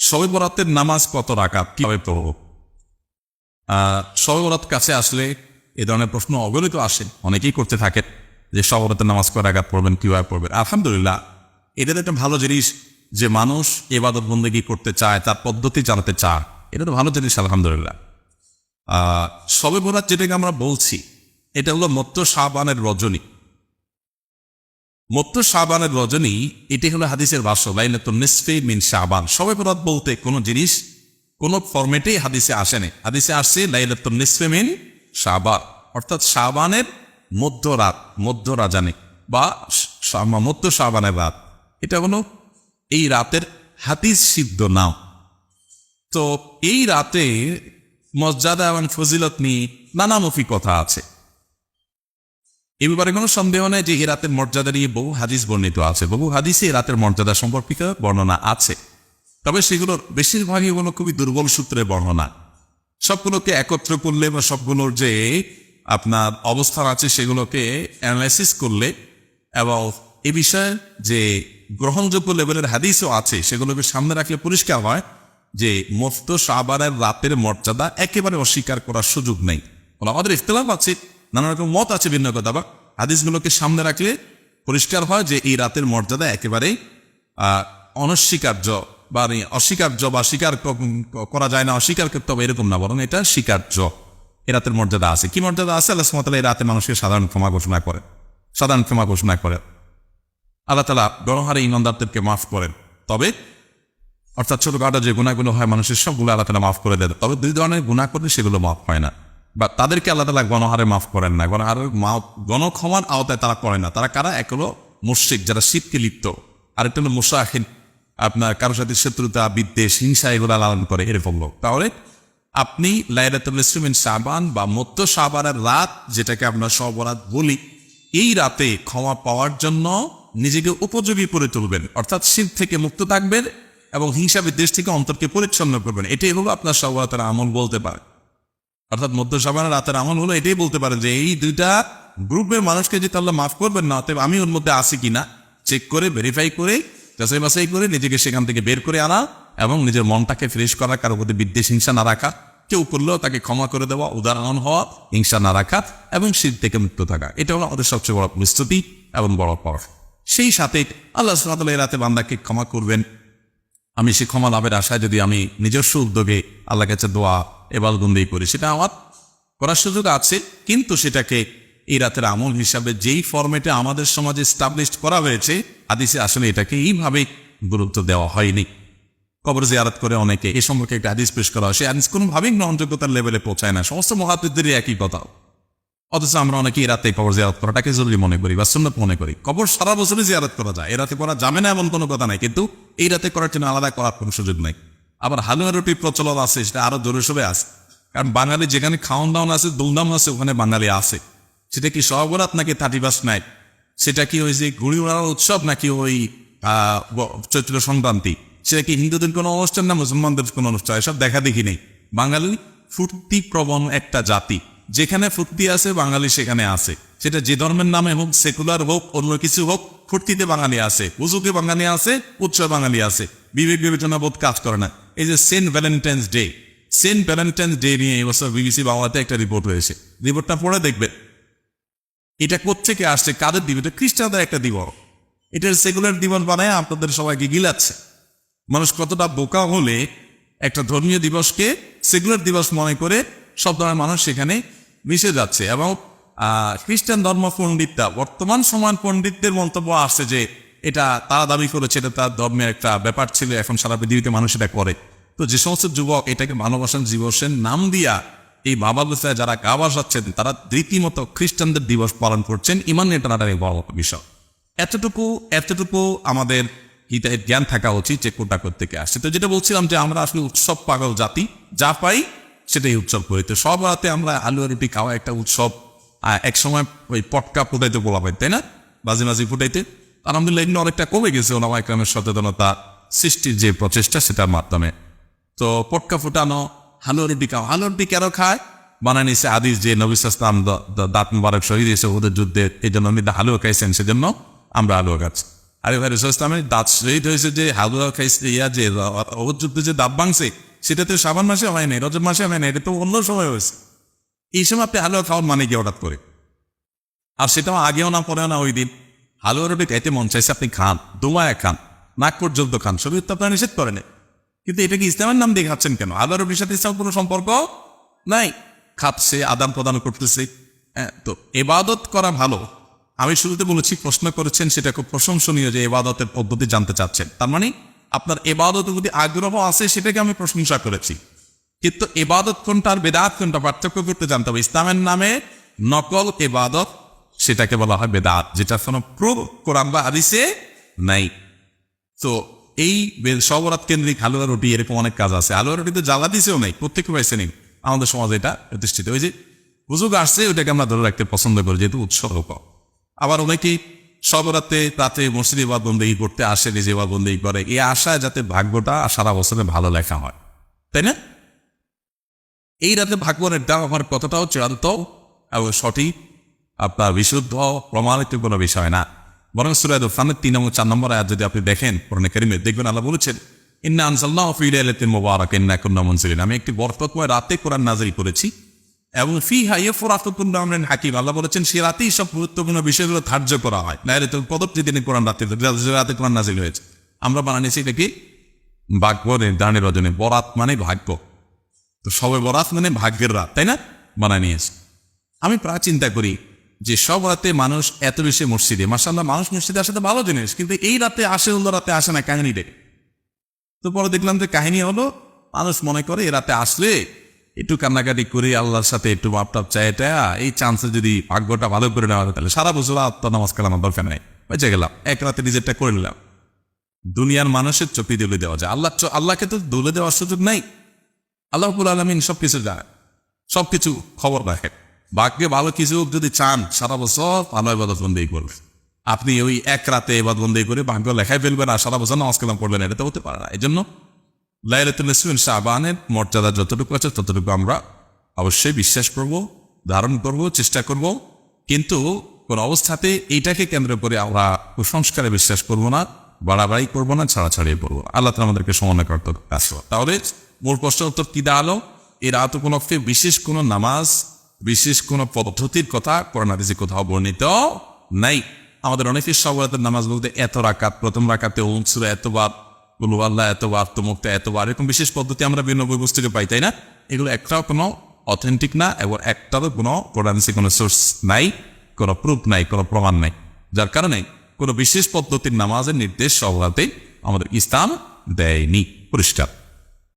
শবে বরাতের নামাজ কত রাকাত, কিভাবে পড়ব? শবে বরাত কাছে আসলে এ ধরনের প্রশ্ন অগণিত আসে, অনেকেই করতে থাকেন যে শবে বরাতের নামাজ কয় রাকাত পড়বেন, কিভাবে পড়বেন। আলহামদুলিল্লাহ, এটা একটা ভালো জিনিস যে মানুষ ইবাদত বন্দেগী করতে চায়, তার পদ্ধতি জানাতে চায়, এটা তো ভালো জিনিস আলহামদুলিল্লাহ। শবে বরাত যেটাকে আমরা বলছি, এটা হলো মত্ত শাবানের রজনী। মত্ত শাবানের রজনী, এটি হলো হাদিসের ভাষ্য, লাইলাতুন নিসফি মিন শাবান। শবে বরাত বলতে কোনো জিনিস কোন ফরম্যাটেই হাদিসে আসেনি। হাদিসে আসছে লাইলাতুন নিসফি মিন শাবান, অর্থাৎ শাবানের মধ্যরাত, মধ্য রাজানি বা মধ্য শাবানের রাত। এটা হলো এই রাতের হাদিস সিদ্ধ নাম। তো এই রাতে মর্যাদা এবং ফজিলত নিয়ে নানামুখী কথা আছে। এ ব্যাপারে কোনো সন্দেহ নেই যে এই রাতের মর্যাদা নিয়ে বহু হাদিস বর্ণিত আছে, বহু হাদিসে এই রাতের মর্যাদা সম্পর্কিত বর্ণনা আছে। তবে সেগুলোর বেশিরভাগই হলো খুবই দুর্বল সূত্রে বর্ণনা। সবগুলোকে একত্র করলে বা সবগুলোর যে আপনার অবস্থান আছে সেগুলোকে অ্যানালাইসিস করলে এবং এ বিষয়ে যে গ্রহণযোগ্য লেভেলের হাদিসও আছে সেগুলোকে সামনে রাখলে পরিষ্কার হয় যে মুফত শাবানের রাতের মর্যাদা একেবারে অস্বীকার করার সুযোগ নেই। আমাদের ইখতিলাফ আছে, নানা রকম মত আছে, ভিন্ন কথা, বা হাদিসগুলোকে সামনে রাখলে পরিষ্কার হয় যে এই রাতের মর্যাদা একেবারে অনস্বীকার্য বা অস্বীকার্য বা স্বীকার করা যায় না, অস্বীকার করতে হবে এরকম না, বরং এটা স্বীকার্য। এ রাতের মর্যাদা আছে। কি মর্যাদা আছে? আল্লাহ সুবহানাহু ওয়া তাআলা এই রাতে মানুষকে সাধারণ ক্ষমা ঘোষণা করেন, সাধারণ ক্ষমা ঘোষণা করেন। আল্লাহ তাআলা গণহারে ইমানদারদেরকে মাফ করেন। তবে অর্থাৎ ছোটখাটো যে গুনাহগুলো হয় মানুষের সবগুলো আল্লাহ তাআলা মাফ করে দেন। তবে দুই ধরনের গুনাহ করলে সেগুলো মাফ হয় না, বা তাদেরকে আল্লাহ তাআলা গণহারে মাফ করেন না। গণক্ষমার আওতায় তারা করে না। তারা কারা? এক হলো মুশরিক, যারা শিরকে লিপ্ত, আরেকটা হলো মুশাহিন, আপনার কারোর সাথে শত্রুতা, বিদ্বেষ, হিংসা এগুলো লালন করে, এরকম লোক। তাহলে আপনি লাইলাতুল নিসফি মিন শাবান বা মধ্য শাবানের রাত, যেটাকে আমরা শবে বরাত বলি, এই রাতে ক্ষমা পাওয়ার জন্য নিজেকে উপযোগী করে তুলবেন, অর্থাৎ শিরক থেকে মুক্ত থাকবেন এবং হিংসা বিদ্বেষ থেকে অন্তরকে পরিচ্ছন্ন করবেন। এটাই হলো আপনার শবে বরাতের আমল বলতে পারে। অর্থাৎ মধ্য শাবানের রাতের আমল হলো এটাই বলতে পারেন যে এই দুইটা গ্রুপের মানুষকে যদি আল্লাহ মাফ করবেন না, অতএব আমি ওর মধ্যে আছি কিনা চেক করে, ভেরিফাই করে, যাচাই বাছাই করে নিজেকে সেখান থেকে বের করে আনা এবং নিজের মনটাকে ফ্রেশ করা, কারোর প্রতি বিদ্বেষ হিংসা না রাখা, কেউ করলেও তাকে ক্ষমা করে দেওয়া, উদাহরণ হওয়া, হিংসা না রাখা এবং শিরক থেকে মুক্ত থাকা। এটা হলো আমাদের সবচেয়ে বড় প্রস্তুতি এবং বড় পর। সেই সাথে আল্লাহ সুবহানাহু ওয়া তাআলা এই রাতে বান্দাকে ক্ষমা করবেন। আমি সে ক্ষমা লাভের আশায় যদি আমি নিজস্ব উদ্যোগে আল্লাহর কাছে দোয়া ইবাদত বন্দেগী করি, সেটা আমার করার সুযোগ আছে, কিন্তু সেটাকে এই রাতের আমল হিসাবে যেই ফরম্যাটে আমাদের সমাজে এস্টাবলিশড করা হয়েছে হাদিসে আসলে এটাকে এইভাবে গুরুত্ব দেওয়া হয়নি। কবর জিয়ারত করে অনেকে, এ সম্পর্কে একটা হাদিস পেশ করা হয়, সেই হাদিস কোনোভাবেই গ্রহণযোগ্যতার লেভেলে পৌঁছায় না। সমস্ত মুহাদ্দিসদেরই একই কথা। অথচ আমরা অনেকে এই রাতে কবর জিয়ারত করাটাকে জরুরি মনে করি বা সুন্নাত মনে করি। কবর সারা বছরই জিয়ারত করা যায়, এ রাতে করা যাবে না এমন কোনো কথা নাই, কিন্তু এই রাতে করার জন্য আলাদা করার কোনো সুযোগ নাই। আবার হালুয়া রুটির প্রচলন আছে, সেটা আরো জোরে সোরে আছে। কারণ বাঙালি যেখানে খাওয়ান দাওয়ান আছে, দুলদাম আছে, ওখানে বাঙালি আছে। সেটা কি শবে বরাত নাকি 31 নাইট? সেটা কি ওই যে ঘুড়ি ওড়ানোর উৎসব নাকি ওই চৈত্র সংক্রান্তি? সেটা কি হিন্দুদের কোনো অনুষ্ঠান না মুসলমানদের কোনো অনুষ্ঠান? এসব দেখা দেখি নেই। বাঙালি ফুর্তি প্রবণ একটা জাতি, যেখানে ফুর্তি আছে বাঙালি সেখানে আছে। সেটা যে ধর্মের নামে হোক, সেকুলার হোক, অন্য কিছু হোক, ফুর্তিতে বাঙালি আছে, পুজোকে বাঙালি আছে, উৎসব বাঙালি আছে, বিবেক বিবেচনা বোধ কাজ করে না। এই যে Saint Valentine's Day, Saint Valentine's Day নিয়ে এবছর বিবিসি বাংলাতে একটা রিপোর্ট হয়েছে। রিপোর্টটা পড়ে দেখবেন এটা কোত্থেকে আসছে, কাদের দিবস? এটা খ্রিস্টানদের একটা দিবস। এটার সেকুলার দিবস বানায় আপনাদের সবাইকে গিলাচ্ছে। মানুষ কতটা বোকা হলে একটা ধর্মীয় দিবসকে সেকুলার দিবস মনে করে সব ধরনের মানুষ সেখানে মিশে যাচ্ছে। এবং খ্রিস্টান ধর্ম পণ্ডিতরা, বর্তমান সময় পণ্ডিতদের মন্তব্য আসছে যে এটা তারা দাবি করেছে এটা তার ধর্মের একটা ব্যাপার ছিল, এখন সারা পৃথিবীতে মানুষ এটা করে। তো যে সমস্ত যুবক এটাকে ভালোবাসার দিবসের নাম দিয়া এই বাবা বসায় যারা গা বাসাচ্ছেন, তারা রীতিমতো খ্রিস্টানদের দিবস পালন করছেন। ইমান এটা বড় বিষয়। এতটুকু আমাদের হিতাহিত জ্ঞান থাকা উচিত যে কোনটা থেকে আসছে। তো যেটা বলছিলাম যে আমরা আসলে উৎসব পাগল জাতি, যা পাই সেটাই উৎসব করি। তো সব রাতে আমরা আলু রুটি খাওয়া একটা উৎসব। এক সময় ওই পটকা ফুটাইতে বলা হয়, তাই না? বাজি বাজি ফুটাইতে। আলহামদুলিল্লাহ এগুলো অনেকটা কমে গেছে ওলামা ইকরামের সচেতনতা সৃষ্টির যে প্রচেষ্টা, সেটার মাধ্যমে। তো পটকা ফুটানো, হালুয়া রুটি খাওয়া। হালুয়া রুটি কেন খায়? বানায় নিছে হাদিস যে নবী সাল্লাল্লাহু আলাইহি ওয়াসাল্লাম দাঁত মুবারক শহীদ হয়েছে ওদের যুদ্ধে, এই জন্য উনি হালুয়া খাইছেন, সেজন্য আমরা হালুয়া খাচ্ছি। আরে ভাই রাসূল ইসলামের দাঁত শহীদ হয়েছে যে হালুয়া খাইছে যে ওহুদ যুদ্ধে যে দাঁত ভাঙছে সেটা তো শাবান মাসে হয় নাই, রজব মাসে হয় নাই, এটা তো অন্য সময় হয়েছে। এই সময় আপনি হালুয়া খাওয়ার মানে কি হঠাৎ করে? আর সেটাও আগেও না পরেও না, ওই দিন হালুয়া রুটি খাইতে মন চাইছে, আপনি খান, দোমায় খান, নাক পর্যন্ত খান, শরীর তো আপনার নিষেধ করে নেই। কিন্তু এটা কি ইসলামের নাম দিয়ে খাচ্ছেন কেন? হালুয়া রুটির সাথে ইসলাম কোনো সম্পর্ক নাই। খাচ্ছে, আদান প্রদান করতেছে। তো এবাদত করা ভালো। আমি শুরুতে বলেছি, প্রশ্ন করেছেন, সেটা খুব প্রশংসনীয় যে এবাদতের পদ্ধতি জানতে চাচ্ছেন। তার মানে আপনার এবাদতের প্রতি আগ্রহ আছে, সেটাকে আমি প্রশংসা করেছি। কিন্তু এবাদত কোনটা আর বেদাত কোনটা পার্থক্য করতে জানতে হবে। ইসলামের নামে নকল এবাদত, সেটাকে বলা হয় বেদাত, যেটা কোনো প্রুফ কোরআন বা হাদিসে নাই। তো এই সবরাত কেন্দ্রিক হালুয়া রুটি এরকম অনেক কাজ আছে। হালুয়া রুটি তো জ্বালা দিছেও নেই, প্রত্যেক পাইছে নেই। আমাদের সমাজে এটা প্রতিষ্ঠিত। ওই যে হুজুগ আসছে, ওইটাকে আমরা ধরে রাখতে পছন্দ করি, যেহেতু উৎসর্গ। আবার অনেকেই সবরাতে রাতে মসজিদে বা বন্দেগী করতে আসে, নিজে বা বন্দেগী করে, এই আশায় যাতে ভাগ্যটা সারা বছরে ভালো লেখা হয়, তাই না? এই রাতে ভাগ্য নির্ধারণ হওয়ার কতটাও চূড়ান্ত এবং সঠিক, আপনার বিশুদ্ধ প্রমাণিত কোনো বিষয় না। বরং সূরা দুখানের 3 এবং 4 নম্বর আয়াত যদি আপনি দেখেন কোরআনে কারিমে, দেখবেন আল্লাহ বলেছেন, ইন্না আনজালনাহু ফী লাইলাতিন মুবারাকাতিন ইন্না কুন্না মুনজিরিন। আমি একটি বরকতময় রাতে কোরআন নাযিল করেছি, এবং ফিহা ইয়াফরাকু কুল্লু আমরিন হাকিম। আল্লাহ বলেছেন সেই রাতেই সব গুরুত্বপূর্ণ বিষয়গুলো ধার্য করা হয়। লাইলাতুল কদর যেদিন কোরআন রাতে কোরআন নাযিল হয়েছে, আমরা বানানিছি এটা কি ভাগ্য নির্ধারণের রজনী। বরাত মানে ভাগ্য, তো সবে বরাত মানে ভাগ্যের রাত, তাই না? বানায় নিয়েছে। আমি প্রায় চিন্তা করি যে সব রাতে মানুষ এত বেশি মসজিদে, মাশাআল্লাহ মানুষ মসজিদে আসে তো ভালো জিনিস, কিন্তু এই রাতে আসে, অন্য রাতে আসে না, কাহিনী দেখে। তো পরে দেখলাম যে কাহিনী হলো, মানুষ মনে করে এই রাতে আসলে একটু কান্নাকাটি করে আল্লাহর সাথে একটু মাপটাপ চাইটা, এই চান্সে যদি ভাগ্যটা ভালো করে নেওয়া হয়, তাহলে সারা বছর আত্মা নামাজ কালাম দরকার নেই, বেঁচে গেলাম, এক রাতে নিজেরটা করে নিলাম। দুনিয়ার মানুষের চোখে দলে দেওয়া যায়, আল্লাহকে তো দলে দেওয়ার সুযোগ নাই। আল্লাহ রাব্বুল আলামিন সবকিছু জানেন, সবকিছু খবর রাখেন। ভাগ্যে ভালো কিছু যদি চান, সারা বছর ভালো ইবাদত বন্দেগী করবেন। আপনি ওই এক রাতে ইবাদত বন্দেগী করে ভাগ্য লেখায় ফেলবেন আর সারা বছর নামাজ কালাম পড়বেন, এটা তো হতে পারে না। এই জন্য লাইলাতুল নিসফি মিন শাবানের মর্যাদা যতটুকু আছে ততটুকু আমরা অবশ্যই বিশ্বাস করব, ধারণ করব, চেষ্টা করব। কিন্তু কোন অবস্থাতে এইটাকে কেন্দ্র করে আমরা কুসংস্কারে বিশ্বাস করব না, বাড়াবাড়ি করব না, ছাড়াছাড়িয়ে পড়ব না। আল্লাহ তাআলা আমাদেরকে সমন্বয় করতে আসবে। তাহলে মূল প্রশ্ন উত্তর কি দাঁড়ালো? এই রাত উপলক্ষে বিশেষ কোনো নামাজ, বিশেষ কোনো পদ্ধতির কথা কোরআন হাদিসে কোথাও বর্ণিত নাই। আমাদের অনেকের সব রাতের নামাজ বলতে এত রাকাত, প্রথম রাকাতে সূরা এতবার, কুল আল্লাহ এতবার, তমুকটা এতবার, এরকম বিশেষ পদ্ধতি আমরা বিভিন্ন বই পুস্তকে পাই, তাই না? এগুলো একটাও কোনো অথেন্টিক না, এবং একটারও কোনো কোরআন হাদিসে কোনো সোর্স নাই, কোনো প্রুফ নাই, কোনো প্রমাণ নাই। যার কারণে কোনো বিশেষ পদ্ধতির নামাজের নির্দেশ সব রাতে আমাদের ইসলাম দেয়নি। পরিষ্কার।